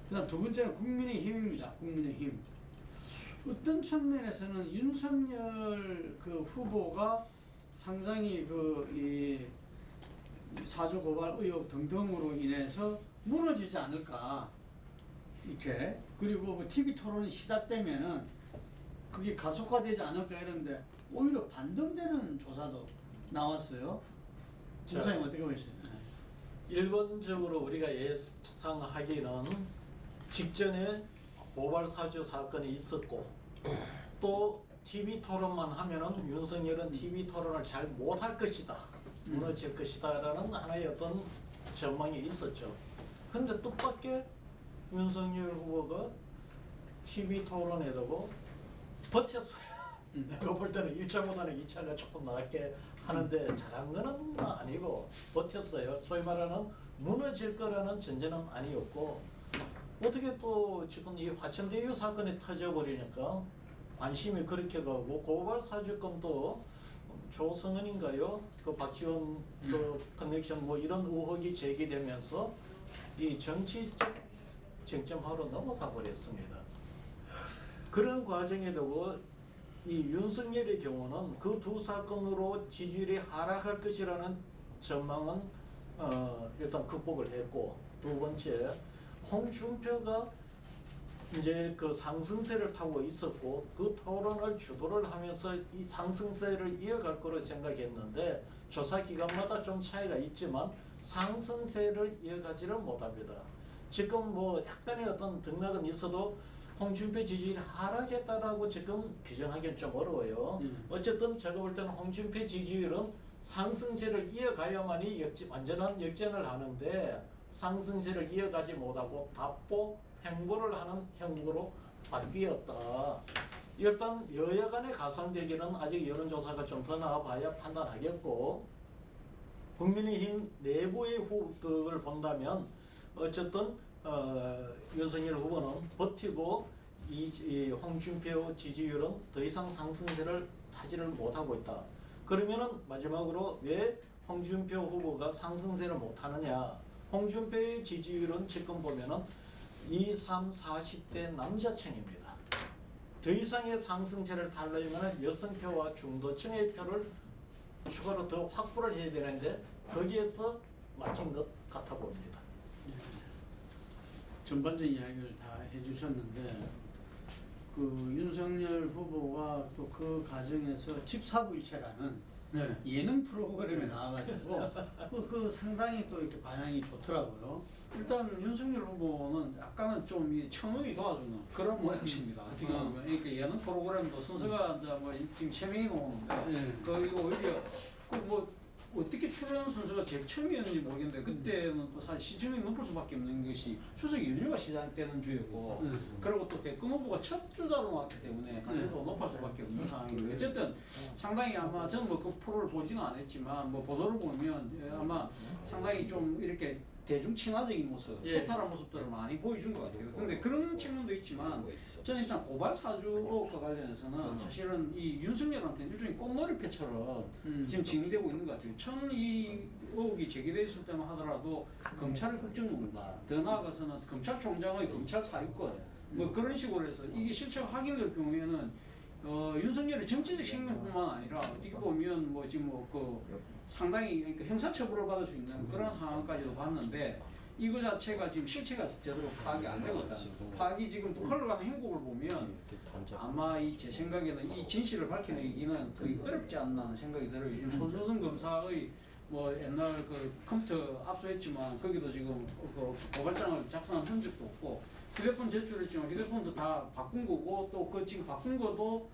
그다음 두 번째는 국민의힘입니다. 국민의힘. 어떤 측면에서는 윤석열 그 후보가 상당히 이 사주 고발 의혹 등등으로 인해서 무너지지 않을까 이렇게. 그리고 뭐 TV 토론이 시작되면은 그게 가속화되지 않을까 이런데 오히려 반등되는 조사도 나왔어요. 목사님 어떻게 보시나요? 일반적으로 우리가 예상하기는 직전에 고발 사주 사건이 있었고 또 TV 토론만 하면은 윤석열은 TV 토론을 잘 못할 것이다, 무너질 것이다라는 하나의 어떤 전망이 있었죠. 근데 뜻밖의 윤석열 후보가 TV 토론에 두고 버텼어요. 내가 볼 때는 1차보다는 2차가 조금 나게 하는데 잘한 거는 아니고 버텼어요. 소위 말하는 무너질 거라는 전제는 아니었고, 어떻게 또 지금 이 화천대유 사건이 터져버리니까 관심이 그렇게 가고 고발 사주권도 조성은인가요? 그 박지원 그 커넥션 뭐 이런 의혹이 제기되면서 이 정치적 쟁점화로 넘어가 버렸습니다. 그런 과정에 두고 이 윤석열의 경우는 그 두 사건으로 지지율이 하락할 것이라는 전망은 일단 극복을 했고, 두 번째 홍준표가 이제 그 상승세를 타고 있었고 그 토론을 주도를 하면서 이 상승세를 이어갈 거로 생각했는데 조사 기간마다 좀 차이가 있지만 상승세를 이어가지를 못합니다. 지금 뭐 약간의 어떤 등락은 있어도 홍준표 지지율이 하락했다라고 지금 규정하기는 좀 어려워요. 어쨌든 제가 볼 때는 홍준표 지지율은 상승세를 이어가야만이 완전한 역전을 하는데 상승세를 이어가지 못하고 답보 횡보를 하는 형국으로 바뀌었다. 일단 여야 간의 가상대결은 아직 여론조사가 좀 더 나와봐야 판단하겠고, 국민의힘 내부의 후보를 본다면 어쨌든 윤석열 후보는 버티고 이 홍준표 지지율은 더 이상 상승세를 타지를 못하고 있다. 그러면은 마지막으로 왜 홍준표 후보가 상승세를 못하느냐? 홍준표의 지지율은 지금 보면은 20, 30, 40대 남자층입니다. 더 이상의 상승세를 타려면 여성표와 중도층의 표를 추가로 더 확보를 해야 되는데 거기에서 막힌 것 같아 봅니다. 전반적인 이야기를 다 해주셨는데 그 윤석열 후보가 또 그 과정에서 집사부일체라는 예능 프로그램에 나와가지고 그 상당히 또 이렇게 반향이 좋더라고요. 일단 윤석열 후보는 약간은 좀 청문이 도와주는 그런 모양새입니다. 어떻게 보면 그러니까 예능 프로그램도 순서가 이제 뭐 지금 3명이 나오는데 거의 오히려 그 뭐 어떻게 출연 순서가 제일 처음이었는지 모르겠는데 그때는 또 사실 시청률이 높을 수밖에 없는 것이 추석 연휴가 시작되는 주였고 그리고 또 대권 후보가 첫 주자로 나왔기 때문에 가장 더 높을 수밖에 없는 상황이고, 어쨌든 상당히 아마 저는 뭐 그 프로를 보지는 않았지만 뭐 보도를 보면 아마 상당히 좀 이렇게 대중 친화적인 모습, 소탈한 모습들을 많이 보여준 것 같아요. 그런데 그런 측면도 있지만 저는 일단 고발 사주 의혹과 관련해서는 사실은 이 윤석열한테는 일종의 꽃놀이패처럼 지금 진행되고 있는 것 같아요. 처음 이 의혹이 제기됐을 때만 하더라도 검찰의 국정농단, 더 나아가서는 검찰총장의 검찰 사유권 뭐 그런 식으로 해서 이게 실체가 확인될 경우에는 윤석열의 정치적 생명뿐만 아니라 어떻게 보면 뭐 지금 뭐 그 상당히 그러니까 형사처벌을 받을 수 있는 그런 상황까지도 봤는데 이거 자체가 지금 실체가 제대로 파악이 안 되고 있다. 파악이 지금 또 흘러가는 행보를 보면 아마 제 생각에는 이 진실을 밝혀내기는 거의 어렵지 않나 하는 생각이 들어요. 요즘 손소선 검사의 뭐 옛날 그 컴퓨터 압수했지만 거기도 지금 그 고발장을 작성한 흔적도 없고 휴대폰 제출했지만 휴대폰도 다 바꾼 거고 또 그 지금 바꾼 것도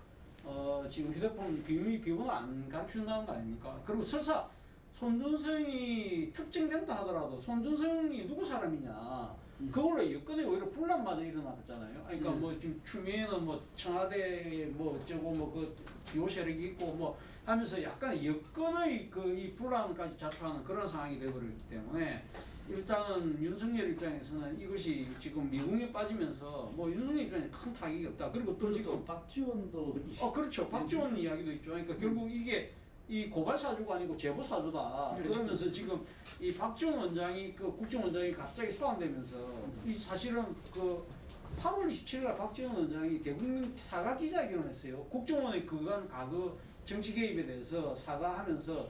지금 휴대폰 비밀번호 안 가르쳐준다는 거 아닙니까? 그리고 설사 손준성이 특징된다 하더라도 손준성이 누구 사람이냐 그걸로 여건에 오히려 분란마저 일어났잖아요. 그러니까 뭐 지금 추미애는 뭐 청와대 뭐 어쩌고 뭐 그 비호 세력이 있고 뭐 하면서 약간 여건의 그 이 분란까지 자초하는 그런 상황이 되어버렸기 때문에 일단은 윤석열 입장에서는 이것이 지금 미궁에 빠지면서 뭐 윤석열 입장에 큰 타격이 없다. 그리고 또 지금 박지원도 그렇죠. 박지원 이야기도 있죠. 그러니까 결국 이게 이 고발 사주가 아니고 제보 사주다. 그렇죠. 그러면서 지금 이 박지원 원장이 그 국정원장이 갑자기 소환되면서 이 사실은 그 8월 27일 날 박지원 원장이 대국민 사과 기자회견을 했어요. 국정원의 그간 과거 정치 개입에 대해서 사과하면서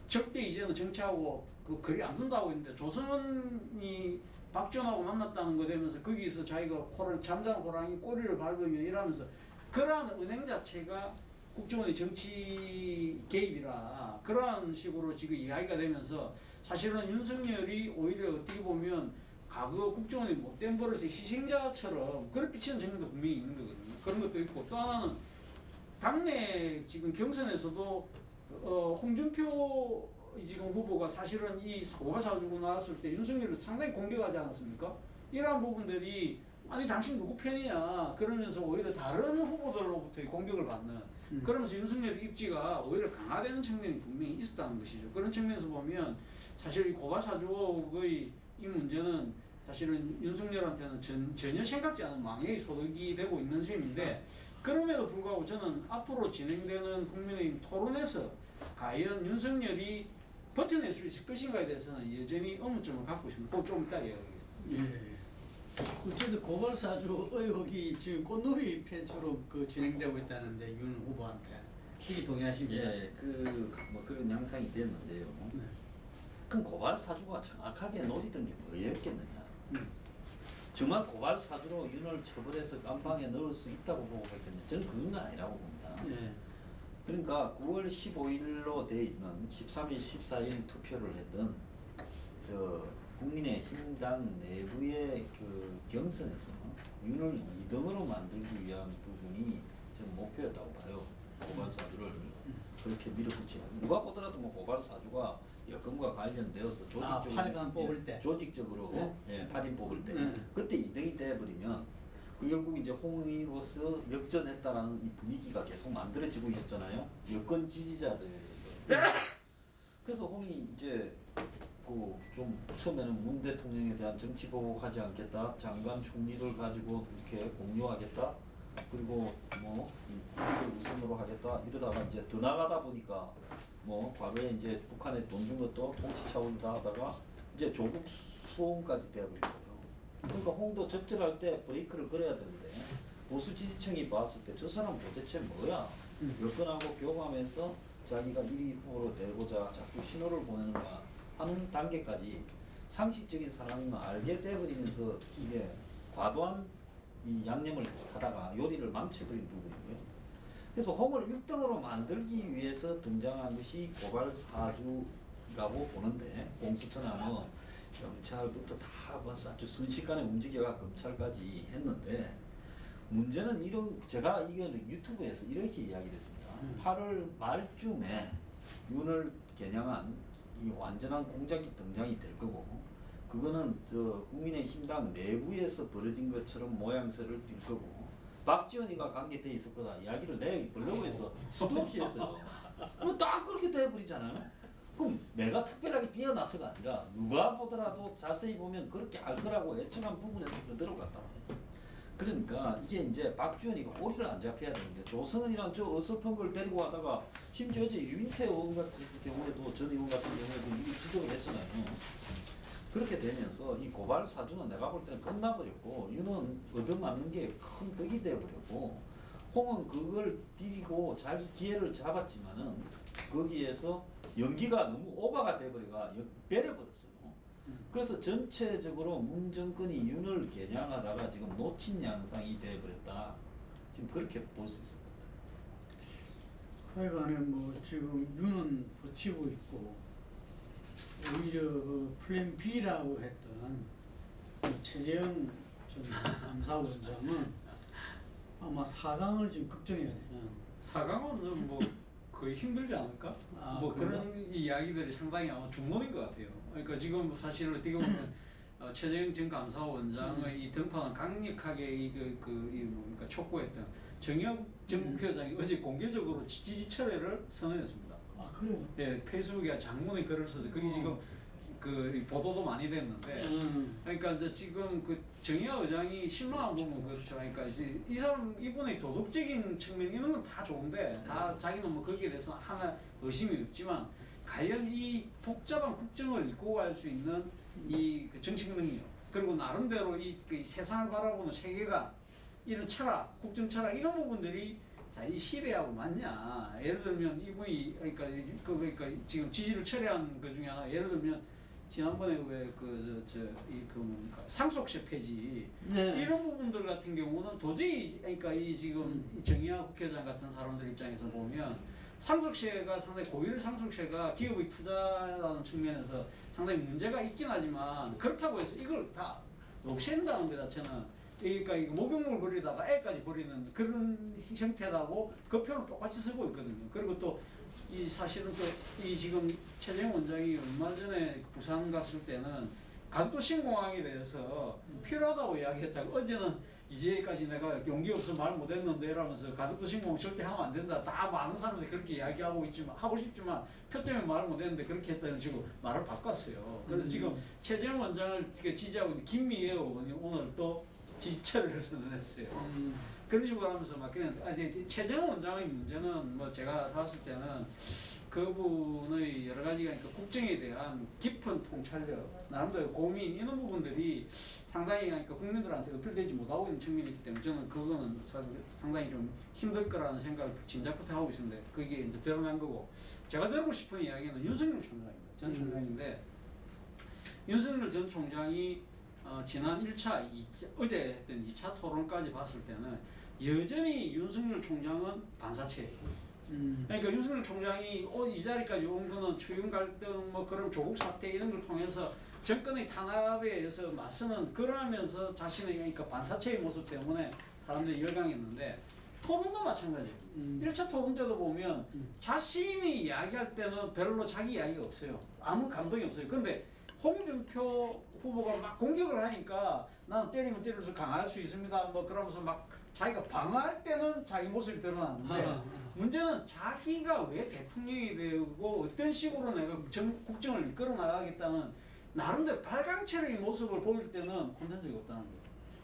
적대 이제는 정치하고 그 거리 안 둔다고 했는데 조선이 박지원하고 만났다는 거 되면서 거기서 자기가 잠자는 호랑이 꼬리를 밟으며 이러면서 그러한 은행 자체가 국정원의 정치 개입이라 그러한 식으로 지금 이야기가 되면서 사실은 윤석열이 오히려 어떻게 보면 과거 국정원의 못된 버릇의 희생자처럼 그걸 비치는 측면도 분명히 있는 거거든요. 그런 것도 있고 또 하나는 당내 지금 경선에서도 홍준표 지금 후보가 사실은 이 고발 사주고 나왔을 때 윤석열을 상당히 공격하지 않았습니까? 이러한 부분들이 아니 당신 누구 편이냐 그러면서 오히려 다른 후보들로부터 공격을 받는 그러면서 윤석열의 입지가 오히려 강화되는 측면이 분명히 있었다는 것이죠. 그런 측면에서 보면 사실 이 고발 사주의 이 문제는 사실은 윤석열한테는 전혀 생각지 않은 망해의 소득이 되고 있는 셈인데 그럼에도 불구하고 저는 앞으로 진행되는 국민의힘 토론에서 과연 윤석열이 버텨낼 수 있을 것인가에 대해서는 여전히 의문점을 갖고 있습니다. 그거 좀 이따 이야기하겠습니다. 예. 어쨌든 고발 사주 의혹이 지금 꽃놀이 패처럼 그 진행되고 있다는데 윤 후보한테 이게 동의하십니까? 예, 뭐 그런 양상이 됐는데요. 네. 그럼 고발 사주가 정확하게 노리던 게 뭐였겠느냐? 정말 고발 사주로 윤을 처벌해서 깜방에 넣을 수 있다고 보고 있거든요. 저는 그건 아니라고 봅니다. 예. 그러니까 9월 15일로 돼 있는 13일, 14일 투표를 했던 저 국민의힘당 내부의 그 경선에서 윤을 2등으로 만들기 위한 부분이 저는 목표였다고 봐요. 고발 사주를 그렇게 밀어붙이는. 누가 보더라도 뭐 고발 사주가 여건과 관련되어서 조직적으로 8강 뽑을 때. 조직적으로 네. 예, 8인 뽑을 때 네. 그때 2등이 돼버리면 그 결국 이제 홍의로서 역전했다라는 이 분위기가 계속 만들어지고 있었잖아요. 여권 지지자들에서. 그래서 홍이 이제 그 좀 처음에는 문 대통령에 대한 정치 보복하지 않겠다, 장관 총리를 가지고 이렇게 공유하겠다, 그리고 뭐 이걸 우선으로 하겠다 이러다가 이제 더 나가다 보니까 뭐 과거에 이제 북한에 돈 준 것도 통치 차원이다 하다가 이제 조국 수호까지 되어버린 거예요. 그러니까 홍도 적절할 때 브레이크를 걸어야 되는데 보수 지지층이 봤을 때 저 사람 도대체 뭐야? 여권하고 교감하면서 자기가 1위 후보로 내고자 자꾸 신호를 보내는가 하는 단계까지 상식적인 사람이면 알게 돼버리면서 이게 과도한 이 양념을 하다가 요리를 망쳐버린 부분이고요. 그래서 홍을 1등으로 만들기 위해서 등장한 것이 고발 사주라고 보는데 공수처나 뭐 경찰부터 다 벌써 아주 순식간에 움직여가 검찰까지 했는데 문제는 이런 제가 이거는 유튜브에서 이렇게 이야기를 했습니다. 8월 말쯤에 윤을 겨냥한 이 완전한 공작이 등장이 될 거고 그거는 저 국민의힘당 내부에서 벌어진 것처럼 모양새를 띌 거고 박지원이가 관계돼 있을 거다 이야기를 내 블로그에서 수도 없이 했어요. 뭐 딱 그렇게 돼버리잖아요. 그럼 내가 특별하게 뛰어나서가 아니라 누가 보더라도 자세히 보면 그렇게 할 거라고 예측한 부분에서 그대로 갔다 와요. 그러니까 이게 이제 박지원이가 꼬리를 안 잡혀야 되는데 조성은이랑 저 어설픈 걸 데리고 가다가 심지어 어제 유인태 의원 같은 경우에도 전 의원 같은 경우에도 이거 지적을 했잖아요. 그렇게 되면서 이 고발 사주는 내가 볼 때는 끝나버렸고 윤은 얻어맞는 게 큰 덕이 돼버렸고 홍은 그걸 띠고 자기 기회를 잡았지만은 거기에서 연기가 너무 오버가 돼버려가 배려버렸어요. 그래서 전체적으로 문 정권이 윤을 겨냥하다가 지금 놓친 양상이 돼버렸다. 지금 그렇게 볼 수 있을 것 같아요. 하여간에 뭐 지금 윤은 버티고 있고 오히려 그 플랜 B라고 했던 그 최재형 전 감사원장은 아마 4강을 지금 걱정해야 되는. 4강은 뭐 거의 힘들지 않을까? 아, 뭐 그래요? 그런 이야기들이 상당히 아마 중론인 것 같아요. 그러니까 지금 사실 어떻게 보면 최재형 전 감사원장의 이 등판은 강력하게 이 뭡니까 촉구했던 정의학 전 국회의장이 어제 공개적으로 지지 철회를 선언했습니다. 아 그래요? 예, 페이스북에 장문의 글을 써서 거기 지금 그 보도도 많이 됐는데 그러니까 이제 지금 그 정의화 의장이 실망한 부분 그렇죠. 그러니까 이 사람 이분의 도덕적인 측면 이런 건 다 좋은데 다 자기는 뭐 거기에 대해서 하나 의심이 없지만 과연 이 복잡한 국정을 이끌고 갈 수 있는 이 그 정책 능력 그리고 나름대로 그 세상을 바라보는 세계관 이런 철학, 국정 철학 이런 부분들이 자, 이 시대하고 맞냐? 예를 들면 이분이 그러니까 지금 지지를 철회한 그 중에 하나 예를 들면 지난번에 왜그 뭡니까 상속세 폐지 네. 이런 부분들 같은 경우는 도저히 그러니까 이 지금 이 정의화 국회의장 같은 사람들 입장에서 보면 상속세가 상당히 고율 상속세가 기업의 투자라는 측면에서 상당히 문제가 있긴 하지만 그렇다고 해서 이걸 다 없앤다는 데 자체는 그러니까 이거 목욕물 버리다가 애까지 버리는 그런 형태라고 그 표를 똑같이 쓰고 있거든요. 그리고 또 이 사실은 또 이 지금 최재형 원장이 얼마 전에 부산 갔을 때는 가덕도 신공항에 대해서 필요하다고 이야기했다고 어제는 이제까지 내가 용기 없어 말 못했는데 라면서 가덕도 신공항 절대 하면 안 된다. 다 많은 사람들이 그렇게 이야기하고 있지만 하고 싶지만 표 때문에 말을 못했는데 그렇게 했다는 식으로 말을 바꿨어요. 그래서 지금 최재형 원장을 지지하고 있는 김미애 의원이 오늘 또 지지철을 선언했어요. 그런 식으로 하면서 막 그냥 최재형 원장의 문제는 뭐 제가 봤을 때는 그분의 여러 가지가 그러니까 국정에 대한 깊은 통찰력, 나름대로 고민 이런 부분들이 상당히 그러니까 국민들한테 어필되지 못하고 있는 측면이 있기 때문에 저는 그거는 상당히 좀 힘들 거라는 생각을 진작부터 하고 있었는데 그게 이제 드러난 거고 제가 드리고 싶은 이야기는 윤석열 총장입니다. 전 총장인데 윤석열 전 총장이 지난 1차, 어제 했던 2차 토론까지 봤을 때는 여전히 윤석열 총장은 반사체예요. 그러니까 윤석열 총장이 이 자리까지 온 거는 추경 갈등, 뭐 그런 조국 사태 이런 걸 통해서 정권의 탄압에 의해서 맞서는 그러면서 자신의 그러니까 반사체의 모습 때문에 사람들이 열광했는데 토론도 마찬가지예요. 1차 토론 때도 보면 자신이 이야기할 때는 별로 자기 이야기가 없어요. 아무 감동이 없어요. 그런데 홍준표 후보가 막 공격을 하니까 나는 때리면 때릴수록 강할 수 있습니다. 뭐 그러면서 막 자기가 방어할 때는 자기 모습이 드러났는데 문제는 자기가 왜 대통령이 되고 어떤 식으로 내가 국정을 이끌어 나가겠다는 나름대로 발광체의 모습을 보일 때는 콘텐츠가 없다는 거예요.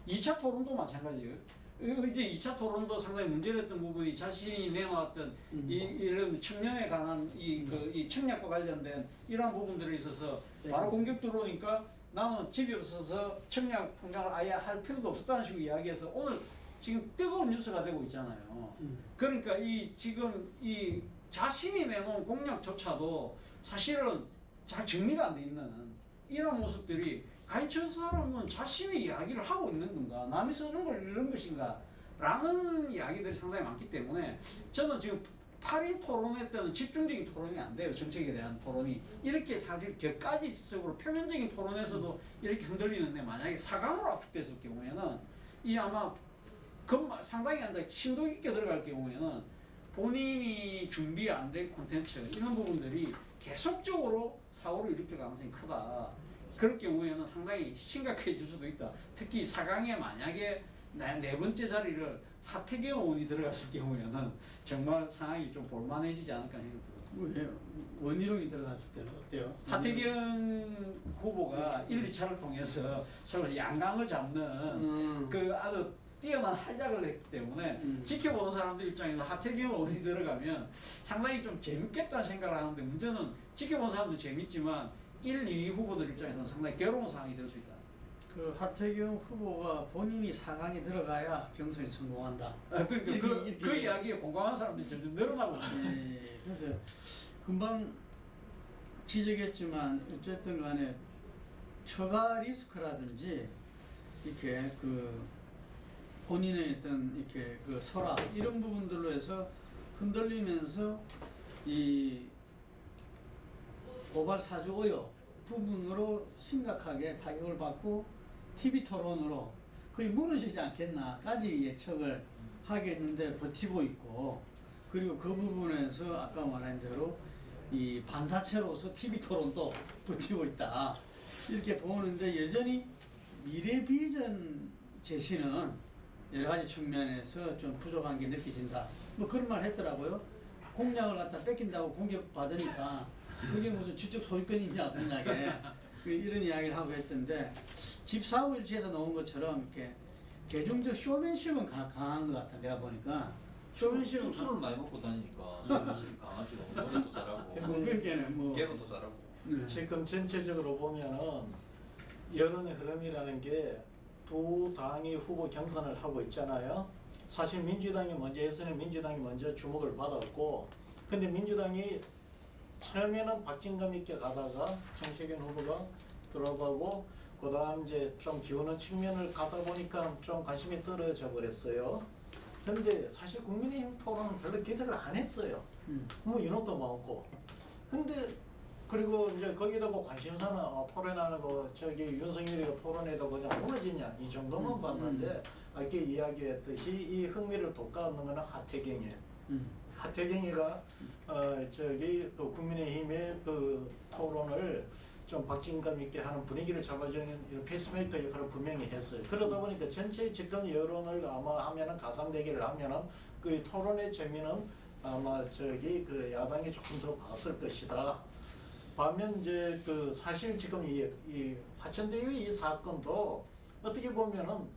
2차 토론도 마찬가지예요. 이제 2차 토론도 상당히 문제됐던 부분이 자신이 내놓았던 이런 청년에 관한 이 청약과 관련된 이러한 부분들에 있어서 바로 공격 들어오니까 나는 집이 없어서 청약 통장을 아예 할 필요도 없었다는 식으로 이야기해서 오늘 지금 뜨거운 뉴스가 되고 있잖아요. 그러니까 지금 이 자신이 내놓은 공약조차도 사실은 잘 정리가 안 돼 있는 이런 모습들이 과연 저 사람은 자신의 이야기를 하고 있는 건가? 남이 써준 걸 읽는 것인가? 라는 이야기들이 상당히 많기 때문에 저는 지금 8인 토론회 때는 집중적인 토론이 안 돼요. 정책에 대한 토론이. 이렇게 사실 격가지적으로 표면적인 토론에서도 이렇게 흔들리는데 만약에 4강으로 압축됐을 경우에는 이 아마 상당히 심도 깊게 들어갈 경우에는 본인이 준비 안 된 콘텐츠 이런 부분들이 계속적으로 사고를 일으킬 가능성이 크다. 그럴 경우에는 상당히 심각해질 수도 있다. 특히 4강에 만약에 네 번째 자리를 하태경 의원이 들어갔을 경우에는 정말 상황이 좀 볼만해지지 않을까 생각이 들어요. 왜 원희룡이 들어갔을 때는 어때요? 하태경 후보가 1, 2차를 통해서 서로 양강을 잡는 그 아주 뛰어난 활약을 했기 때문에 지켜보는 사람들 입장에서 하태경 의원이 들어가면 상당히 좀 재밌겠다는 생각을 하는데 문제는 지켜보는 사람도 재밌지만 1, 2위 후보들 입장에서는 상당히 괴로운 상황이 될 수 있다. 그 하태경 후보가 본인이 4강에 들어가야 경선이 성공한다. 그 이야기에 공감하는 사람들이 점점 늘어나고 있습니다. 네, 그래서 금방 지적했지만 어쨌든 간에 처가 리스크라든지 이렇게 그 본인의 어떤 이렇게 그 설화 이런 부분들로 해서 흔들리면서 이 고발 사주 의혹 부분으로 심각하게 타격을 받고 TV 토론으로 거의 무너지지 않겠나까지 예측을 하겠는데 버티고 있고 그리고 그 부분에서 아까 말한 대로 이 반사체로서 TV 토론도 버티고 있다 이렇게 보는데 여전히 미래 비전 제시는 여러 가지 측면에서 좀 부족한 게 느껴진다. 뭐 그런 말 했더라고요. 공약을 갖다 뺏긴다고 공격받으니까 그게 무슨 지적 소유권이냐 공약에 이런 이야기를 하고 했던데 집 사고 일치에서 나온 것처럼 이렇게 대중적 쇼맨십은 강한 것 같아. 내가 보니까 조현실은 술을 많이 먹고 다니니까 조현실이 강하죠. 노래도 잘하고 그러게는 뭐 개그도 잘하고. 네. 지금 전체적으로 보면은 여론의 흐름이라는 게 두 당이 후보 경선을 하고 있잖아요. 사실 민주당이 먼저 했으니 민주당이 먼저 주목을 받았고, 근데 민주당이 처음에는 박진감 있게 가다가 정세균 후보가 들어가고, 그다음 이제 좀 기우는 측면을 가다 보니까 좀 관심이 떨어져 버렸어요. 근데 사실 국민의힘 토론은 별로 기대를 안 했어요. 뭐 인원도 많고. 근데 그리고 이제 거기다가 관심사는 토론하는 거 저기 윤석열이가 토론에다 그냥 무너지냐 이 정도만 봤는데 아까 이야기했듯이 이 흥미를 돋가는 거는 하태경이에요. 하태경이가 저기 그 국민의힘의 그 토론을 좀 박진감 있게 하는 분위기를 잡아주는 이런 페이스메이커 역할을 분명히 했어요. 그러다 보니까 전체 지금 여론을 아마 하면은 가상 대결을 하면은 그 토론의 재미는 아마 저기 그 야당이 조금 더 봤을 것이다. 반면 이제 그 사실 지금 이 화천대유 이 사건도 어떻게 보면은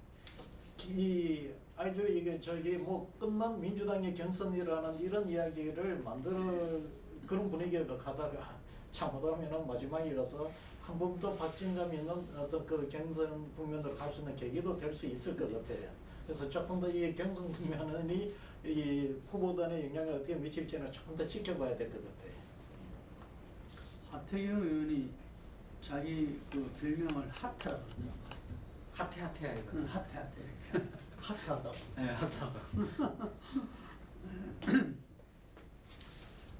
이 아주 이게 저기 뭐 끝난 민주당의 경선이라는 이런 이야기를 만들 그런 분위기가 가다가 잘못하면은 마지막에 가서 한 번 더 박진감 있는 어떤 그 경선 국면으로 갈 수 있는 계기도 될 수 있을 것 같아요. 그래서 조금 더 이 경선 국면이 이 후보단의 영향을 어떻게 미칠지는 조금 더 지켜봐야 될 것 같아요. 하태경 의원이 자기 그 별명을 하트라거든요. 하태하태야 이거. 하트 이렇게 하트하다고. 네, 하태하다.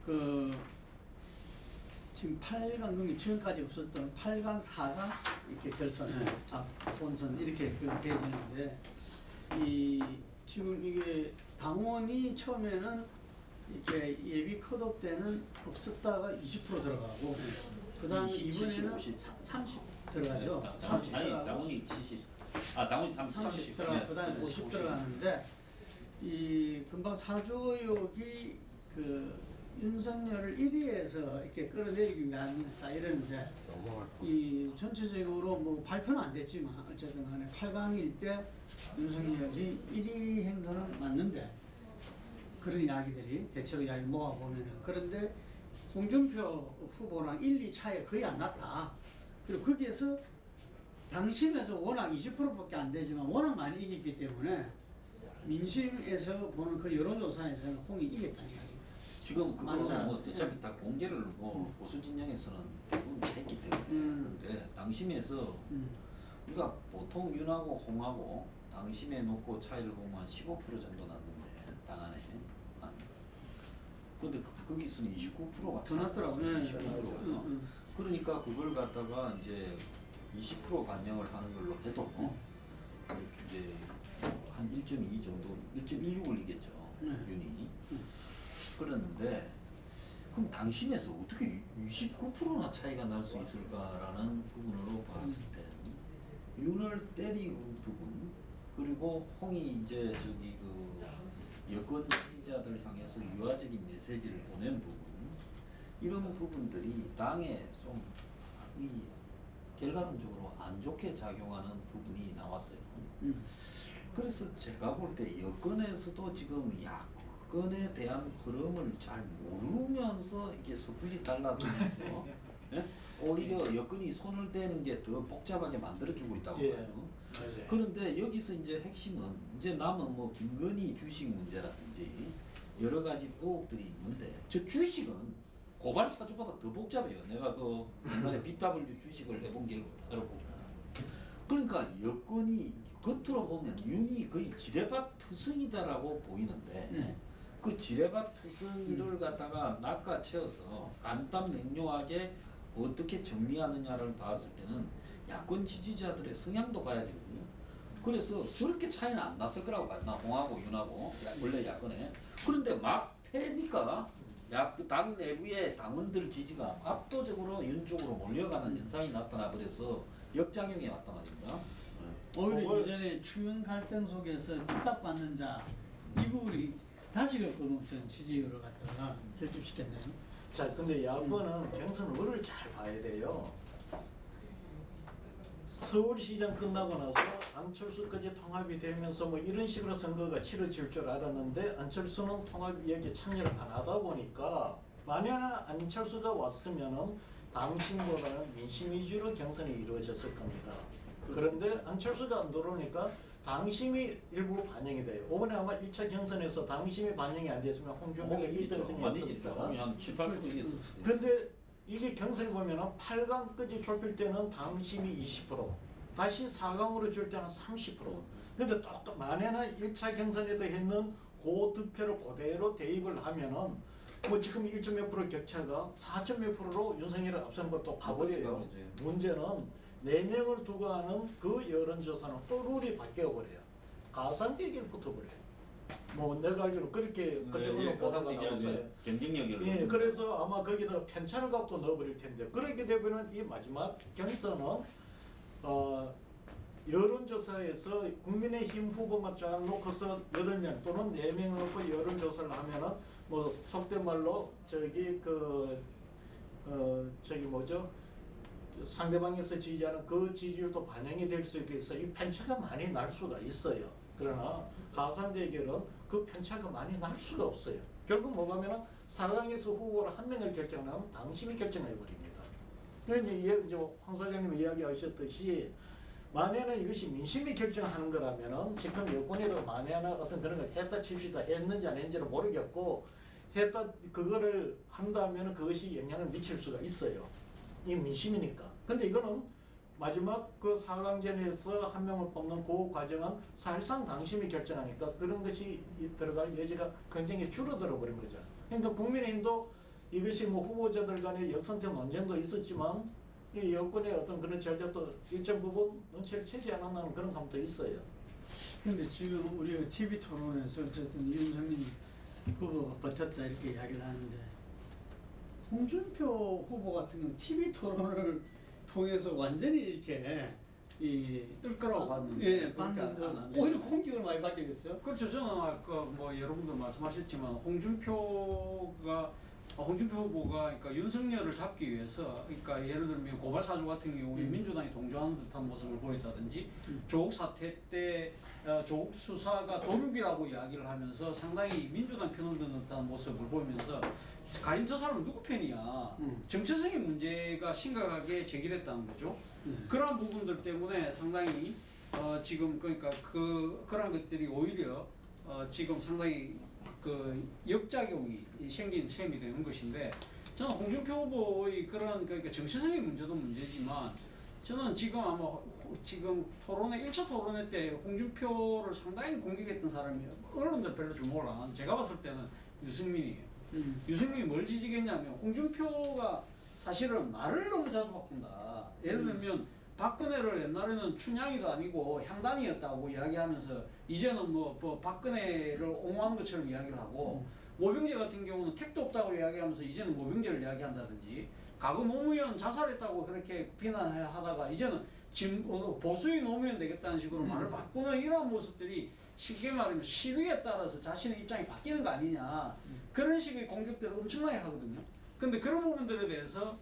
그 지금 8강 경기 지금까지 없었던 8강 4강 이렇게 결선, 본선 이렇게 그 되지는데 이 지금 이게 당원이 처음에는 이렇게 예비 컷오프 때는 없었다가 20% 들어가고 그다음 70, 이번에는 50. 30 들어가죠. 30 아니 들어가고 당원이 70. 아 당원이 30 들어가 그다음에 50 들어가는데 이 금방 사주 의혹이 그 윤석열을 1위에서 이렇게 끌어내리기 위함이다 이러는데 이 전체적으로 뭐 발표는 안 됐지만 어쨌든 간에 8강일 때 윤석열이 1위 행선은 맞는데 그런 이야기들이 대체로 이야기 모아보면은 그런데 홍준표 후보랑 1, 2 차이가 거의 안 났다. 그리고 거기에서 당심에서 워낙 20%밖에 안 되지만 워낙 많이 이겼기 때문에 민심에서 보는 그 여론조사에서는 홍이 이겼다는 이야기. 지금 그거는 뭐 사람들. 어차피 다 공개를 뭐 보수 진영에서는 대부분 했기 때문에 그런데 당심에서 우리가 보통 윤하고 홍하고 당심에 놓고 차이를 보면 15% 정도 났는데 당 안에 그런데 거기서는 29%가 더 났더라고요. 29%가 그러니까 그걸 갖다가 이제 20% 반영을 하는 걸로 해도 이제 한 1.2 정도, 1.16을 이겼죠. 윤이. 그랬는데 그럼 당심에서 어떻게 29%나 차이가 날 수 있을까라는 부분으로 봤을 때 윤을 때리는 부분 그리고 홍이 이제 저기 그 여권 지지자들 향해서 유화적인 메시지를 보낸 부분 이런 부분들이 당에 좀 이 결과론적으로 안 좋게 작용하는 부분이 나왔어요. 그래서 제가 볼 때 여권에서도 지금 야권에 대한 흐름을 잘 모르면서 이게 섣불리 달라지면서 예? 오히려 여권이 손을 대는 게 더 복잡하게 만들어주고 있다고 예. 봐요. 맞아요. 그런데 여기서 이제 핵심은 이제 남은 뭐 김건희 주식 문제라든지 여러 가지 의혹들이 있는데 저 주식은 고발 사주보다 더 복잡해요. 내가 그 옛날에 BW 주식을 해본 결과로 보면 그러니까 여건이 겉으로 보면 윤이 거의 지뢰밭 투성이다라고 보이는데 그 지뢰밭 투성이를 갖다가 낚아채어서 간단 명료하게 어떻게 정리하느냐를 봤을 때는 야권 지지자들의 성향도 봐야 되거든요. 그래서 저렇게 차이는 안 났을 거라고 봐요. 나 홍하고 윤하고 원래 야권에. 그런데 막 패니까 그 당 내부의 당원들 지지가 압도적으로 윤 쪽으로 몰려가는 현상이 나타나 버려서 역작용이 왔단 말입니다. 오히려 이전에 추윤 갈등 속에서 핍박받는 자 이 부분이 다시금 전 지지율을 갖다가 결집시켰네요. 자, 근데 야권은 경선 을을 잘 봐야 돼요. 서울시장 끝나고 나서 안철수까지 통합이 되면서 뭐 이런 식으로 선거가 치러질 줄 알았는데 안철수는 통합 이야기에 참여를 안 하다 보니까 만약 안철수가 왔으면은 당신보다는 민심 위주로 경선이 이루어졌을 겁니다. 그런데 안철수가 안 들어오니까 당심이 일부 반영이 돼요. 이번에 아마 1차 경선에서 당심이 반영이 안 됐으면 홍준표가 1등 많이 했습니다. 있죠. 한 7, 8% 이겼었어요. 근데 이게 경선을 보면은 8강까지 좁힐 때는 당심이 20%, 다시 4강으로 줄 때는 30%. 근데 또 만에나 1차 경선에도 했는 그 득표를 그대로 대입을 하면은 뭐 지금 1.몇 프로 격차가 4.몇 프로로 윤석열을 앞서는 것도 가버려요. 문제는 4명을 두고 하는 그 여론조사는 또 룰이 바뀌어버려요. 가상대결 붙어버려요. 뭐 내가 알기로 그렇게 그때 언론 보도가 나왔어요. 경쟁력이 예, 그래서 아마 거기다가 편차를 갖고 넣어버릴 텐데 그렇게 되면 이 마지막 경선은 여론조사에서 국민의힘 후보만 쫙 놓고서 8명 또는 4명을 놓고 여론조사를 하면은 뭐 속된 말로 저기 저기 뭐죠? 상대방에서 지지하는 그 지지율도 반영이 될 수 있겠어요. 이 편차가 많이 날 수가 있어요. 그러나 가상 대결은 그 편차가 많이 날 수가 없어요. 결국 뭐냐면은 4강에서 후보를 한 명을 결정하면 당심이 결정해 버립니다. 그러니까 이제 황 소장님이 이야기하셨듯이 만에는 이것이 민심이 결정하는 거라면은 지금 여권에도 만에나 어떤 그런 걸 했다 칩시다 했는지 안 했는지는 모르겠고 했다 그거를 한다면 그것이 영향을 미칠 수가 있어요. 이 민심이니까. 근데 이거는 마지막 그 4강전에서 한 명을 뽑는 그 과정은 사실상 당심이 결정하니까 그런 것이 들어갈 여지가 굉장히 줄어들어 버린 거죠. 그러니까 국민의힘도 이것이 뭐 후보자들 간의 역선택 논쟁도 있었지만 이 여권의 어떤 그런 전략도 일정 부분 눈치를 채지 않았다는 그런 감도 있어요. 근데 지금 우리가 TV 토론에서 어쨌든 윤석열 후보가 버텼다 이렇게 이야기를 하는데 홍준표 후보 같은 경우는 TV 토론을 통해서 완전히 이렇게 뜰 거라고 봤는데 예, 그렇게 안 봤는데 하죠. 오히려 공격을 많이 받게 됐어요. 그렇죠. 저는 아까 뭐 여러분들 말씀하셨지만 홍준표 후보가 그러니까 윤석열을 잡기 위해서 그러니까 예를 들면 고발 사주 같은 경우에 민주당이 동조하는 듯한 모습을 보였다든지 조국 사태 때 조국 수사가 도륙이라고 이야기를 하면서 상당히 민주당 편을 드는 듯한 모습을 보이면서 과연 저 사람은 누구 편이야? 정체성의 문제가 심각하게 제기됐다는 거죠. 그런 부분들 때문에 상당히 지금 그러니까 그런 것들이 오히려 지금 상당히 그 역작용이 생긴 셈이 되는 것인데 저는 홍준표 후보의 그런 그러니까 정치성의 문제도 문제지만 저는 지금 아마 지금 토론회 1차 토론회 때 홍준표를 상당히 공격했던 사람이 언론들 별로 주목을 안 하는 제가 봤을 때는 유승민이에요. 유승민이 뭘 지지겠냐면 홍준표가 사실은 말을 너무 자주 바꾼다. 예를 들면 박근혜를 옛날에는 춘향이도 아니고 향단이었다고 이야기하면서 이제는 뭐 박근혜를 옹호하는 것처럼 이야기를 하고 모병제 같은 경우는 택도 없다고 이야기하면서 이제는 모병제를 이야기한다든지 과거 노무현 자살했다고 그렇게 비난하다가 이제는 보수의 노무현 되겠다는 식으로 말을 바꾸는 이런 모습들이 쉽게 말하면 시류에 따라서 자신의 입장이 바뀌는 거 아니냐 그런 식의 공격들을 엄청나게 하거든요. 근데 그런 부분들에 대해서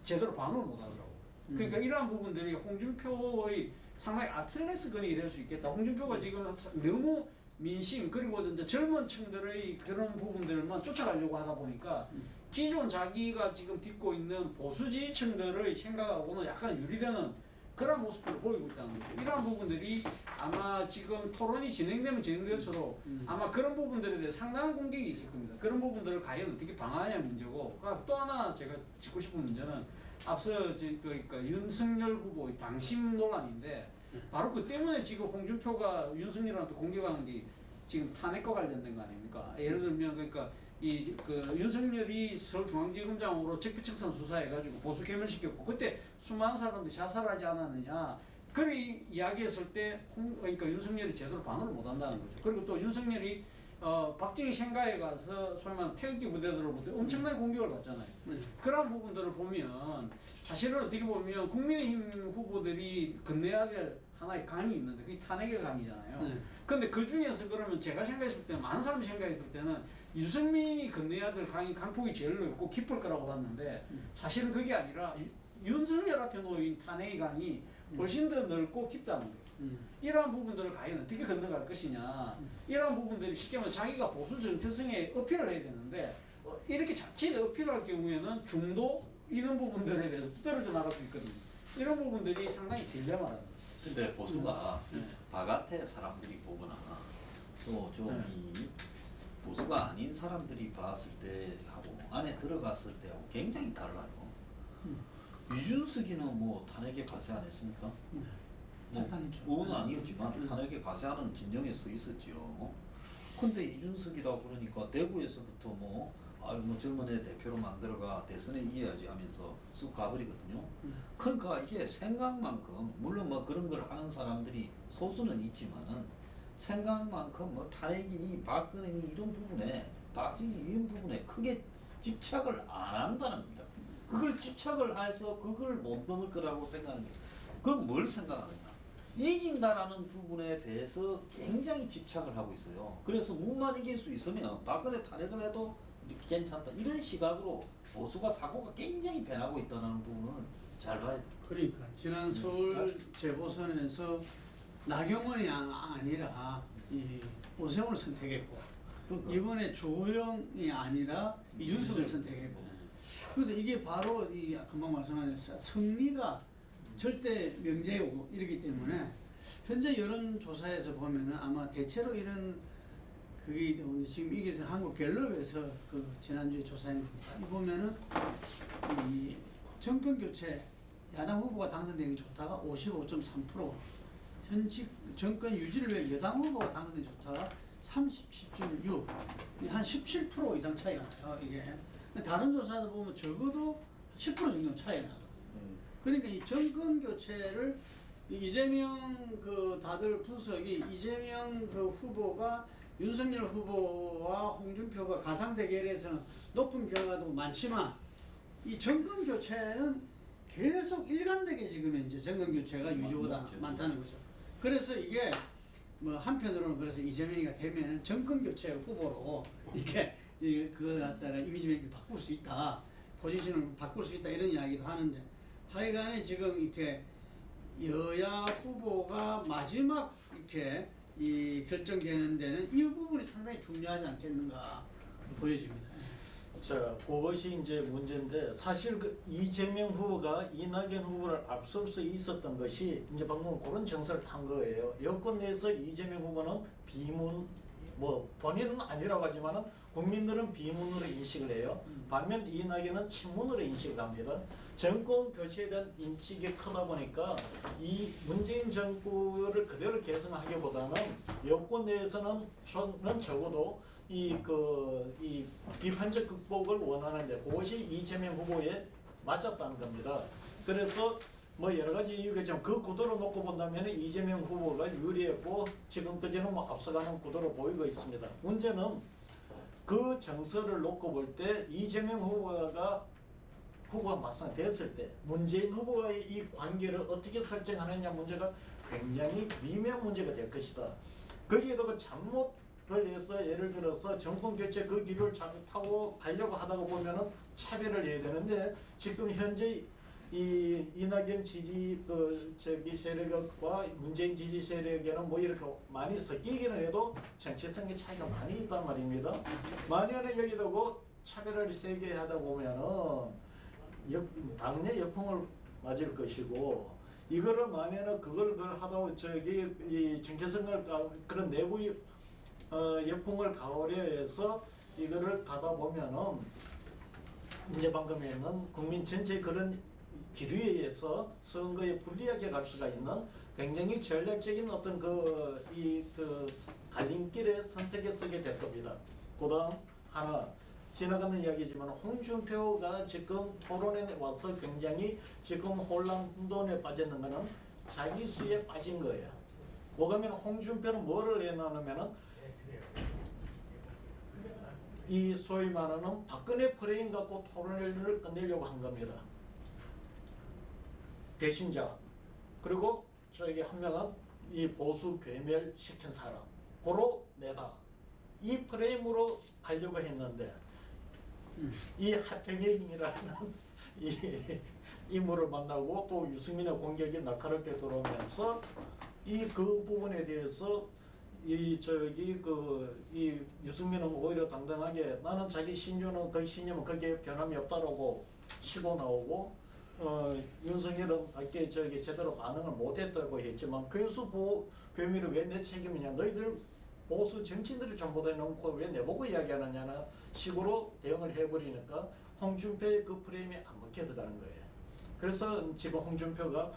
제대로 반응을 못 하더라고요. 그러니까 이러한 부분들이 홍준표의 상당히 아킬레스건이 될 수 있겠다. 홍준표가 지금 너무 민심 그리고 이제 젊은 층들의 그런 부분들만 쫓아가려고 하다 보니까 기존 자기가 지금 딛고 있는 보수 지지층들의 생각하고는 약간 유리되는 그런 모습을 보이고 있다는 거죠. 이러한 부분들이 아마 지금 토론이 진행되면 진행될수록 아마 그런 부분들에 대해 상당한 공격이 있을 겁니다. 그런 부분들을 과연 어떻게 방어하냐는 문제고 또 하나 제가 짚고 싶은 문제는 앞서 그러니까 윤석열 후보의 당심 논란인데 바로 그 때문에 지금 홍준표가 윤석열한테 공격하는 게 지금 탄핵과 관련된 거 아닙니까? 예를 들면 그러니까 윤석열이 서울중앙지검장으로 적폐청산 수사해가지고 보수 개멸시켰고 그때 수많은 사람들이 자살하지 않았느냐 그리 이야기했을 때 그러니까 윤석열이 제대로 반응을 못한다는 거죠. 그리고 또 윤석열이 박정희 생가에 가서 소위 말하는 태극기 부대들로부터 엄청나게 공격을 받잖아요. 그런 부분들을 보면 사실은 어떻게 보면 국민의힘 후보들이 건너야 될 하나의 강이 있는데 그게 탄핵의 강이잖아요. 근데 그 중에서 그러면 제가 생각했을 때는 많은 사람이 생각했을 때는 유승민이 건너야 될 강이 강폭이 제일 넓고 깊을 거라고 봤는데 사실은 그게 아니라 윤석열한테 놓인 탄핵의 강이 훨씬 더 넓고 깊다는 거예요. 이러한 부분들을 과연 어떻게 건너갈 것이냐. 이러한 부분들이 쉽게 말하면 자기가 보수 정체성에 어필을 해야 되는데 이렇게 자칫 어필할 경우에는 중도 이런 부분들에 대해서 떨어져 나갈 수 있거든요. 이런 부분들이 상당히 딜레마라는 거예요. 근데 보수가 바깥에 사람들이 보거나 또 좀 이 보수가 아닌 사람들이 봤을 때하고 안에 들어갔을 때하고 굉장히 달라요. 이준석이는 뭐 탄핵에 과세 안 했습니까? 의원은 아니었지만 탄핵에 과세하는 진영에 서 있었죠. 근데 이준석이라고 그러니까 대구에서부터 뭐 아유 뭐 젊은 애 대표로 만들어가 대선에 이겨야지 하면서 쑥 가버리거든요. 그러니까 이게 생각만큼 물론 뭐 그런 걸 하는 사람들이 소수는 있지만은 생각만큼 뭐 탄핵이니 박근혜니 이런 부분에 박진희 이런 부분에 크게 집착을 안 한다는 겁니다. 그걸 집착을 해서 그걸 못 넘을 거라고 생각하는 게 그건 뭘 생각하느냐. 이긴다라는 부분에 대해서 굉장히 집착을 하고 있어요. 그래서 무만 이길 수 있으면 박근혜 탄핵을 해도 이렇게 괜찮다. 이런 시각으로 보수가 사고가 굉장히 변하고 있다는 부분을 잘 봐야 돼요. 그러니까 지난 서울 재보선에서 나경원이 아니라 이 오세훈을 선택했고 그러니까. 이번에 주호영이 아니라 이준석을 선택했고 그래서 이게 바로 이 금방 말씀하신 승리가 절대 명제이고 이러기 때문에 현재 여론조사에서 보면은 아마 대체로 이런 그게 되는데 지금 이게 한국갤럽에서 그 지난주에 조사했는데 보면은 이 정권 교체 야당 후보가 당선되는 게 좋다가 55.3% 현직 정권 유지를 위해 여당 후보가 당선되는 게 좋다가 37.6 한 17% 이상 차이가 나요 이게. 다른 조사도 보면 적어도 10% 정도 차이가 나거든요. 그러니까 이 정권 교체를 이재명 그 다들 분석이 이재명 그 후보가 윤석열 후보와 홍준표가 가상 대결에서는 높은 결과도 많지만 이 정권 교체는 계속 일관되게 지금 이제 정권 교체가 유지보다 많다는 거죠. 그래서 이게 뭐 한편으로는 그래서 이재명이가 되면은 정권 교체 후보로 이렇게 그걸 갖다가 이미지 메이킹 바꿀 수 있다, 포지션을 바꿀 수 있다 이런 이야기도 하는데 하여간에 지금 이렇게 여야 후보가 마지막 이렇게 이 결정되는 데는 이 부분이 상당히 중요하지 않겠는가 보여집니다. 자, 그것이 이제 문제인데 사실 그 이재명 후보가 이낙연 후보를 앞설 수 있었던 것이 이제 방금 그런 정서를 탄 거예요. 여권 내에서 이재명 후보는 비문, 뭐 본인은 아니라고 하지만은 국민들은 비문으로 인식을 해요. 반면 이낙연은 친문으로 인식을 합니다. 정권 교체에 대한 인식이 크다 보니까 이 문재인 정부를 그대로 개선하기보다는 여권 내에서는 적어도 이 비판적 극복을 원하는데 그것이 이재명 후보에 맞았다는 겁니다. 그래서 뭐 여러 가지 이유가 있지만 그 구도로 놓고 본다면 이재명 후보가 유리했고 지금까지는 뭐 앞서가는 구도로 보이고 있습니다. 문제는 그 정서를 놓고 볼 때 이재명 후보가 막상 됐을 때 문재인 후보와의 이 관계를 어떻게 설정하느냐 문제가 굉장히 미묘한 문제가 될 것이다. 거기에다가 잘못을 해서 예를 들어서 정권 교체 그 길을 타고 가려고 하다가 보면은 차별을 해야 되는데 지금 현재 이 이낙연 지지 세력과 문재인 지지 세력에는 뭐 이렇게 많이 섞이기는 해도 정체성의 차이가 많이 있단 말입니다. 만약에 여기다고 차별을 세게 하다 보면은 당내 역풍을 맞을 것이고 이거를 만약에 그걸 하다 이 정체성을 그런 내부 역풍을 가오려 해서 이거를 가다 보면은 이제 방금 했는 국민 전체 그런 기류에 의해서 선거에 불리하게 갈 수가 있는 굉장히 전략적인 어떤 그 갈림길에 선택에 서게 될 겁니다. 그다음 하나 지나가는 이야기지만 홍준표가 지금 토론에 와서 굉장히 지금 혼란돈에 빠졌는 거는 자기 수에 빠진 거예요. 뭐가면 홍준표는 뭐를 해놨냐면은 이 소위 말하는 박근혜 프레임 갖고 토론회를 끝내려고 한 겁니다. 배신자 그리고 저에게 한 명은 이 보수 괴멸시킨 사람 고로 내다 이 프레임으로 가려고 했는데 이 하태경이라는 이 인물을 만나고 또 유승민의 공격이 날카롭게 들어오면서 그 부분에 대해서 이 유승민은 오히려 당당하게 나는 자기 신념은 거기에 변함이 없다라고 치고 나오고 윤석열은 밖에 제대로 반응을 못했다고 했지만 교수 교미를 왜 내 책임이냐 너희들 보수 정치인들이 전부 다 해놓고 왜 내보고 이야기하느냐는 식으로 대응을 해버리니까 홍준표의 그 프레임이 안 먹혀 들어가는 거예요. 그래서 지금 홍준표가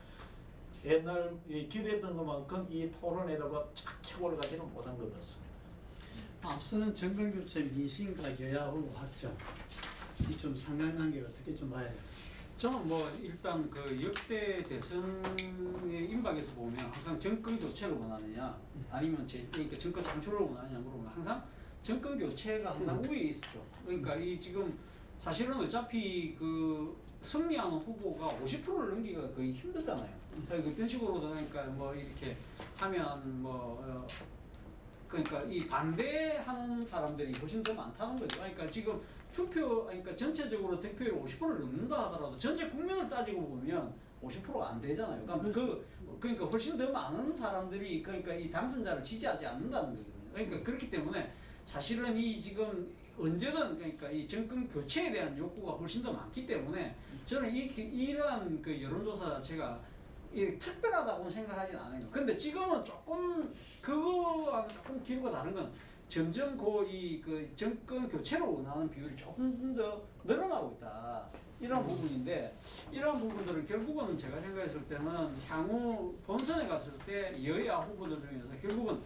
옛날 기대했던 것만큼 이 토론에다가 착 치고 올라가지는 못한 것 같습니다. 앞서는 정권교체 민심과 여야 후보 확정 이 좀 상관관계 어떻게 좀 봐야 돼요? 저는 뭐 일단 그 역대 대선의 임박에서 보면 항상 정권 교체를 원하느냐 아니면 그러니까 정권 창출을 원하느냐 물어보면 항상 정권 교체가 항상 우위에 있었죠. 그러니까 이 지금 사실은 어차피 그 승리하는 후보가 50%를 넘기기가 거의 힘들잖아요. 그러니까 어떤 식으로 그러니까 뭐 이렇게 하면 그러니까 이 반대하는 사람들이 훨씬 더 많다는 거죠. 그러니까 지금 그러니까 전체적으로 득표율 50%를 넘는다 하더라도 전체 국민을 따지고 보면 50%가 안 되잖아요. 그러니까 훨씬 더 많은 사람들이 그러니까 이 당선자를 지지하지 않는다는 거거든요. 그러니까 그렇기 때문에 사실은 이 지금 언제든 그러니까 이 정권 교체에 대한 욕구가 훨씬 더 많기 때문에 저는 이러한 그 여론조사 자체가 특별하다고 생각하진 않아요. 근데 지금은 조금 그거와는 조금 기류가 다른 건 점점 그 정권 교체를 원하는 비율이 조금 더 늘어나고 있다. 이런 부분인데 이런 부분들은 결국은 제가 생각했을 때는 향후 본선에 갔을 때 여야 후보들 중에서 결국은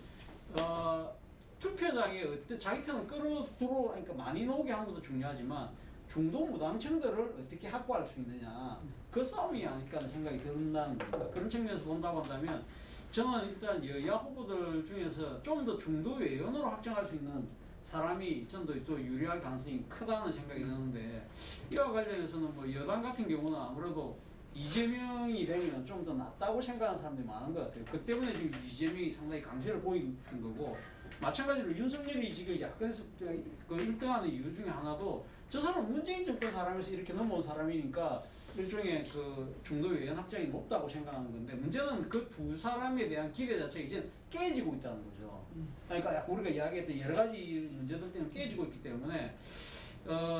투표장에 자기 편을 그러니까 많이 나오게 하는 것도 중요하지만 중도 무당층들을 어떻게 확보할 수 있느냐 그 싸움이 아닐까 하는 생각이 든다는 겁니다. 그런 측면에서 본다고 한다면 저는 일단 여야 후보들 중에서 좀 더 중도 외연으로 확정할 수 있는 사람이 좀 더 유리할 가능성이 크다는 생각이 드는데 이와 관련해서는 뭐 여당 같은 경우는 아무래도 이재명이 되면 좀 더 낫다고 생각하는 사람들이 많은 것 같아요. 그 때문에 지금 이재명이 상당히 강세를 보이는 거고 마찬가지로 윤석열이 지금 야권에서 그 1등하는 이유 중에 하나도 저 사람은 문재인 정권 사람에서 이렇게 넘어온 사람이니까 일종의 그 중도 외연 확장이 높다고 생각하는 건데 문제는 그 두 사람에 대한 기대 자체가 이제 깨지고 있다는 거죠. 그러니까 우리가 이야기했던 여러 가지 문제들 때문에 깨지고 있기 때문에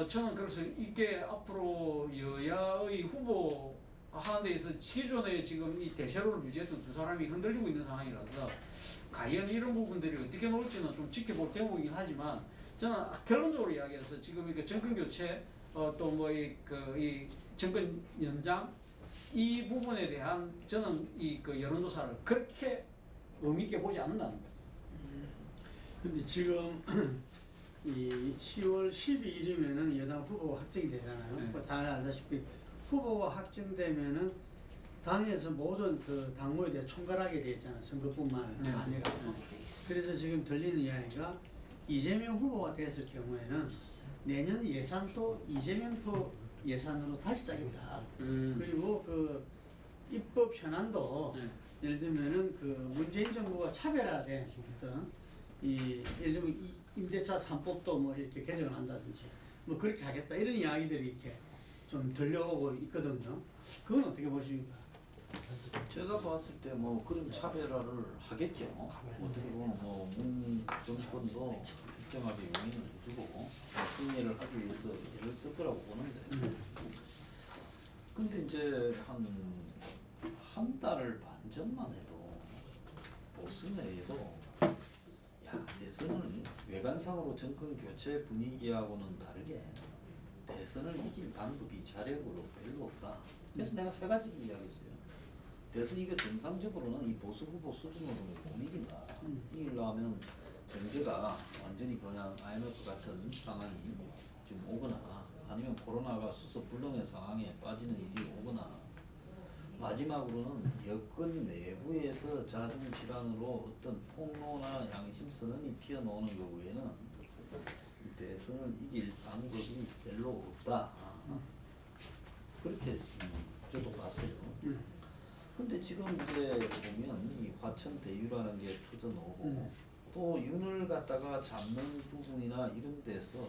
저는 그래서 이게 앞으로 여야의 후보 하는 데에서 기존에 지금 이 대세로를 유지했던 두 사람이 흔들리고 있는 상황이라서 과연 이런 부분들이 어떻게 나올지는 좀 지켜볼 대목이긴 하지만 저는 결론적으로 이야기해서 지금 이렇게 정권 교체 또 뭐 이 정권 연장 이 부분에 대한 저는 그 여론조사를 그렇게 의미 있게 보지 않는다는 거예요. 근데 지금 이 10월 12일이면은 여당 후보가 확정이 되잖아요. 네. 뭐 다 알다시피 후보가 확정되면은 당에서 모든 그 당무에 대해 총괄하게 돼 있잖아요. 선거뿐만 네. 아니라. 그래서 지금 들리는 이야기가 이재명 후보가 됐을 경우에는 내년 예산도 이재명 표 예산으로 다시 짜겠다. 그리고 그 입법 현안도 예를 들면은 그 문재인 정부가 차별화된 어떤 예를 들면 임대차 3법도 뭐 이렇게 개정을 한다든지 뭐 그렇게 하겠다 이런 이야기들이 이렇게 좀 들려오고 있거든요. 그건 어떻게 보십니까? 제가 봤을 때 뭐 그런 차별화를 하겠죠. 어떻게 보면 뭐 문 정권도 일정하게 용인을 해주고 승리를 하기 위해서 애를 쓸 거라고 보는데 근데 이제 한 달을 반 전만 해도 보수 내에도 야 대선을 외관상으로 정권 교체 분위기하고는 다르게 대선을 이길 방법이 자력으로 별로 없다. 그래서 내가 세 가지를 이야기했어요. 대선 이게 정상적으로는 이 보수 후보 수준으로는 못 이긴다. 이기려면 경제가 완전히 그냥 IMF 같은 상황이 좀 오거나 아니면 코로나가 수습불능의 상황에 빠지는 일이 오거나 마지막으로는 여권 내부에서 자중 질환으로 어떤 폭로나 양심 선언이 튀어나오는 것 외에는 이 대선을 이길 방법이 별로 없다. 그렇게 저도 봤어요. 근데 지금 이제 보면 이 화천 대유라는 게 터져 나오고 또 윤을 갖다가 잡는 부분이나 이런 데서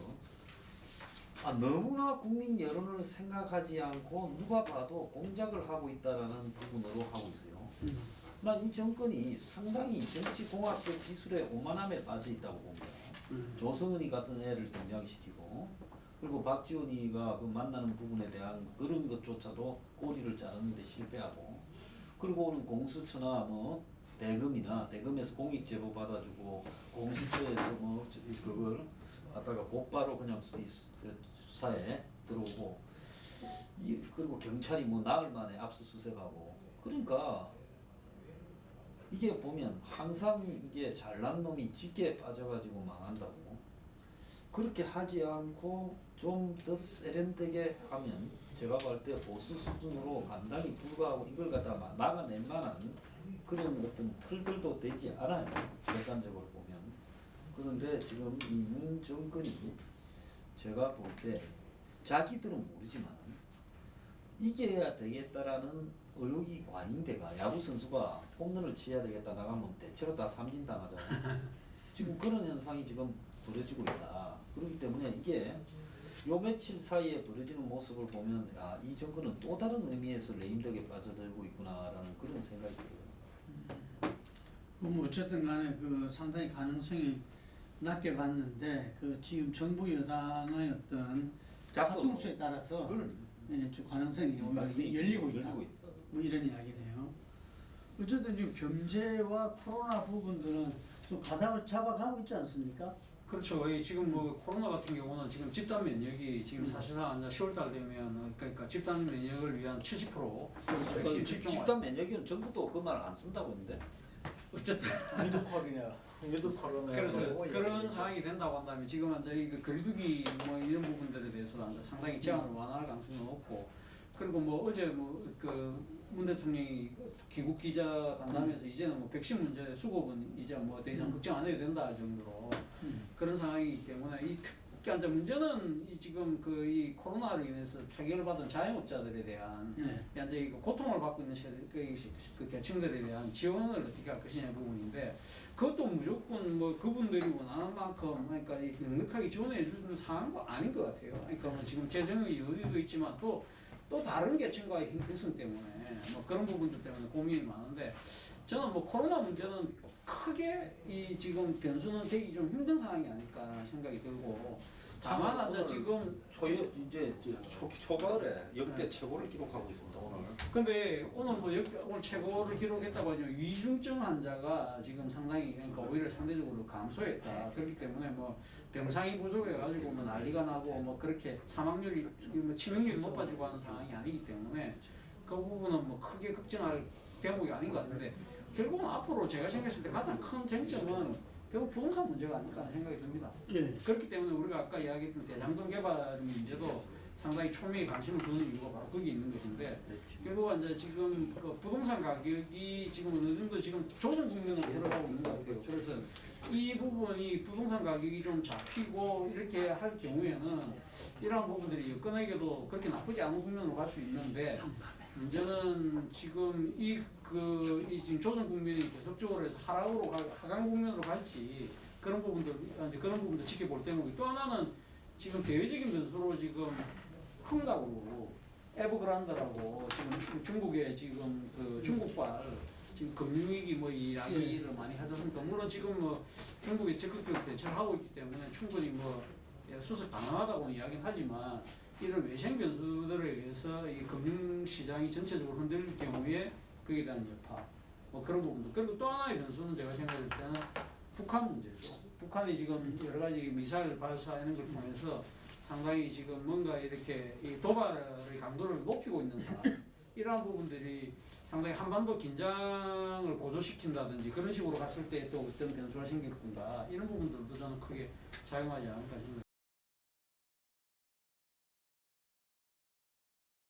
너무나 국민 여론을 생각하지 않고 누가 봐도 공작을 하고 있다라는 부분으로 하고 있어요. 난 이 정권이 상당히 정치공학적 기술의 오만함에 빠져 있다고 봅니다. 조성은이 같은 애를 등장시키고 그리고 박지원이가 그 만나는 부분에 대한 그런 것조차도 꼬리를 자르는 데 실패하고 그리고 오는 공수처나 뭐 대검에서 공익 제보 받아주고 공수처에서 뭐 그걸 갖다가 곧바로 그냥 수사에 들어오고 그리고 경찰이 뭐 나흘 만에 압수수색하고 그러니까 이게 보면 항상 이게 잘난 놈이 짙게 빠져가지고 망한다고 그렇게 하지 않고 좀 더 세련되게 하면 제가 볼 때 보수 수준으로 감당이 불가하고 이걸 갖다 막아낼 만한 그런 어떤 틀들도 되지 않아요. 객관적으로 보면. 그런데 지금 이 문 정권이 제가 볼 때 자기들은 모르지만 이겨야 되겠다라는 의욕이 과잉돼가 야구 선수가 홈런을 치야 되겠다 나가면 대체로 다 삼진 당하잖아요. 지금 그런 현상이 지금 벌어지고 있다. 그렇기 때문에 이게 요 며칠 사이에 벌어지는 모습을 보면 이 정권은 또 다른 의미에서 레임덕에 빠져들고 있구나라는 그런 생각이 들어요. 뭐 어쨌든 간에 그 상당히 가능성이 낮게 봤는데 그 지금 정부 여당의 어떤 자충수에 따라서 좀 가능성이 오히려 열리고 있다. 뭐 이런 이야기네요. 어쨌든 지금 경제와 코로나 부분들은 좀 가닥을 잡아가고 있지 않습니까? 그렇죠. 지금 뭐 코로나 같은 경우는 지금 집단 면역이 지금 사실상 이제 10월달 되면 그러니까 집단 면역을 위한 70% 백신 접종 집단 면역은 정부도 그 말 안 쓴다고 했는데. 어쨌든 위드 코로나 그래서 그런 상황이 된다고 한다면 지금 이제 이 거리두기 뭐 이런 부분들에 대해서도 이제 상당히 제한을 완화할 가능성이 높고 그리고 뭐 어제 뭐 그 문 대통령이 귀국 기자 간담회에서 이제는 뭐 백신 문제 수급은 이제 뭐 더 이상 걱정 안 해도 된다 할 정도로 그런 상황이기 때문에 특히 이제 문제는 이 지금 그 이 코로나로 인해서 타격을 받은 자영업자들에 대한 이제 이 고통을 받고 있는 그 계층들에 대한 지원을 어떻게 할 것이냐 부분인데 그것도 무조건 뭐 그분들이 원하는 만큼 그러니까 넉넉하게 지원해 주는 상황도 아닌 것 같아요. 그러니까 뭐 지금 재정의 여유도 있지만 또 다른 계층과의 형평성 때문에 뭐 그런 부분들 때문에 고민이 많은데 저는 뭐 코로나 문제는 크게 이 지금 변수는 되기 좀 힘든 상황이 아닐까 생각이 들고 다만 이제 지금 이제 초가을에 역대 최고를 기록하고 있습니다 오늘. 근데 오늘 뭐 오늘 최고를 기록했다고 하지만 위중증 환자가 지금 상당히 그러니까 오히려 상대적으로 감소했다. 그렇기 때문에 뭐 병상이 부족해가지고 뭐 난리가 나고 뭐 그렇게 사망률이 뭐 치명률이 높아지고 하는 상황이 아니기 때문에 그 부분은 뭐 크게 걱정할 대목이 아닌 것 같은데 결국은 앞으로 제가 생각했을 때 가장 큰 쟁점은 결국 부동산 문제가 아닐까 하는 생각이 듭니다. 예. 그렇기 때문에 우리가 아까 이야기했던 대장동 개발 문제도 상당히 초미의 관심을 두는 이유가 바로 거기 있는 것인데 결국은 이제 지금 그 부동산 가격이 지금 어느 정도 지금 조정 국면으로 들어가고 있는 것 같아요. 그래서 이 부분이 부동산 가격이 좀 잡히고 이렇게 할 경우에는 이러한 부분들이 여건에게도 그렇게 나쁘지 않은 국면으로 갈 수 있는데 문제는 지금 이 지금 조정 국면이 계속적으로 해서 하락으로 하강 국면으로 갈지 그런 부분도 지켜볼 대목이 또 하나는 지금 대외적인 변수로 지금 헝다고 에버그란드라고 지금 중국의 지금 그 중국발 지금 금융위기 뭐 이야기를 많이 하지 않습니까? 물론 지금 뭐 중국이 적극적으로 대처를 하고 있기 때문에 충분히 뭐 수습 가능하다고는 이야기는 하지만 이런 외생 변수들에 의해서 이 금융시장이 전체적으로 흔들릴 경우에 거기에 대한 여파 뭐 그런 부분도 그리고 또 하나의 변수는 제가 생각할 때는 북한 문제죠. 북한이 지금 여러 가지 미사일 발사하는 걸 통해서 상당히 지금 뭔가 이렇게 이 도발의 강도를 높이고 있는 상황 이러한 부분들이 상당히 한반도 긴장을 고조시킨다든지 그런 식으로 갔을 때 또 어떤 변수가 생길 건가 이런 부분들도 저는 크게 작용하지 않을까 생각합니다.